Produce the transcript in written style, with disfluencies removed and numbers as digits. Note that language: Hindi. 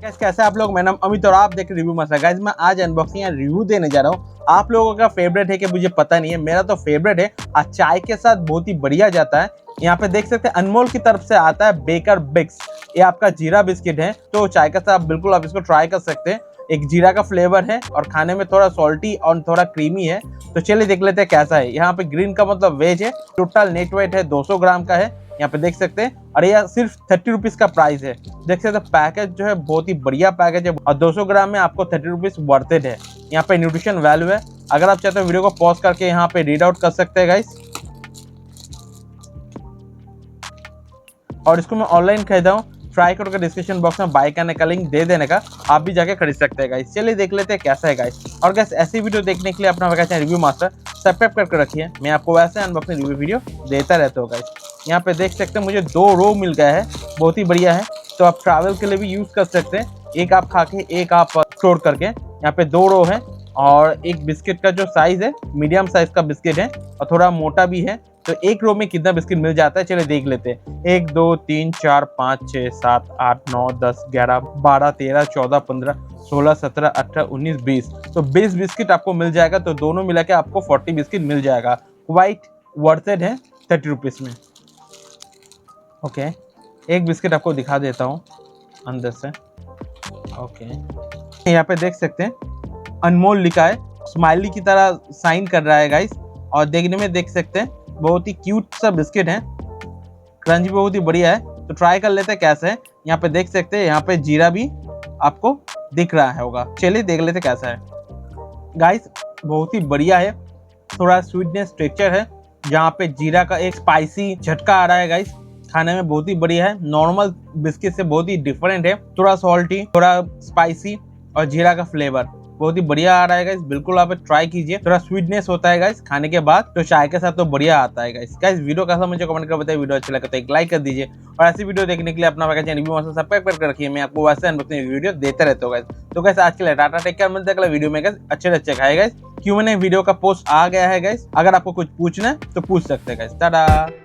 गाइस कैसे आप लोग। मेरा नाम अमित और आप देख रहे रिव्यू मसाला। गाइस मैं आज अनबॉक्सिंग या रिव्यू देने जा रहा हूँ। आप लोगों का फेवरेट है कि मुझे पता नहीं है, मेरा तो फेवरेट है। आज चाय के साथ बहुत ही बढ़िया जाता है। यहाँ पे देख सकते हैं अनमोल की तरफ से आता है बेकर बिक्स। ये आपका जीरा बिस्किट है, तो चाय के साथ बिल्कुल आप इसको ट्राई कर सकते हैं। एक जीरा का फ्लेवर है और खाने में थोड़ा सॉल्टी और थोड़ा क्रीमी है। तो चलिए देख लेते हैं कैसा है। यहाँ पे ग्रीन का मतलब वेज है। टोटल नेट वेट है 200 ग्राम का है, यहाँ पे देख सकते हैं। और यह सिर्फ 30 रुपीज का प्राइस है। देख सकते हैं पैकेज जो है बहुत ही बढ़िया पैकेज है और 200 ग्राम में आपको 30 रुपीज वर्थ है। यहाँ पे न्यूट्रिशन वैल्यू है। अगर आप चाहते हो वीडियो को पॉज करके यहाँ पे रीड आउट कर सकते हैं गाइस। और इसको मैं ऑनलाइन खरीदा हूँ। ट्राई करके डिस्क्रिप्शन बॉक्स में बाय करने का लिंक दे देने का, आप भी जाके खरीद सकते हैं गाइस। चलिए देख लेते हैं कैसा है गाइस। और गाइस ऐसी वीडियो देखने के लिए अपना वैसे रिव्यू मास्टर सब्सक्राइब करके रखिए। मैं आपको वैसे अनबॉक्सिंग रिव्यू वीडियो देता रहता हूँ गाइस। यहाँ पे देख सकते हैं मुझे 2 रो मिल गया है, बहुत ही बढ़िया है। तो आप ट्रैवल के लिए भी यूज कर सकते हैं। एक आप खा के एक आप स्टोर करके। यहाँ पे 2 रो है और एक बिस्किट का जो साइज है मीडियम साइज का बिस्किट है और थोड़ा मोटा भी है। तो एक रो में कितना बिस्किट मिल जाता है चलिए देख लेते हैं। 1 2 3 4 5 6 7 8 9 10 11 12 13 14 15 16 17 18 19 20। तो 20 बिस्किट आपको मिल जाएगा। तो दोनों मिला के आपको 40 बिस्किट मिल जाएगा। क्वाइट वर्थ इट है 30 रुपीज में। ओके एक बिस्किट आपको दिखा देता हूँ अंदर से। ओके यहाँ पे देख सकते हैं अनमोल लिखा है, स्माइली की तरह साइन कर रहा है गाइस। और देखने में देख सकते हैं बहुत ही क्यूट सा बिस्किट है। क्रंच भी बहुत ही बढ़िया है। तो ट्राई कर लेते हैं कैसे है। यहाँ पे देख सकते हैं यहाँ पे जीरा भी आपको दिख रहा है होगा। चलिए देख लेते कैसा है गाइस। बहुत ही बढ़िया है, थोड़ा स्वीटनेस टेक्सचर है। जहाँ पे जीरा का एक स्पाइसी झटका आ रहा है गाइस। खाने में बहुत ही बढ़िया है, नॉर्मल बिस्किट से बहुत ही डिफरेंट है। थोड़ा सॉल्टी थोड़ा स्पाइसी और जीरा का फ्लेवर बहुत ही बढ़िया आ रहा है गाइस। बिल्कुल आप ट्राई कीजिए। थोड़ा स्वीटनेस होता है गाइस खाने के बाद, तो चाय के साथ तो बढ़िया आता है गाइस। वीडियो कैसा मुझे कमेंट कर बताइए। वीडियो अच्छा लगा तो एक लाइक कर दीजिए और ऐसी वीडियो देखने के लिए अपना चैनल भी सब्सक्राइब करके रखिए। मैं आपको वैसे अनबॉक्सिंग वीडियो देते रहता हूँ गाइस। तो गाइस आज के लिए टाटा, टेक केयर, मिलते हैं अगले वीडियो में गाइस। अच्छे खाए गाइस। Q&A वीडियो का पोस्ट आ गया है गाइस। अगर आपको कुछ पूछना है तो पूछ सकते हैं गाइस। टाटा।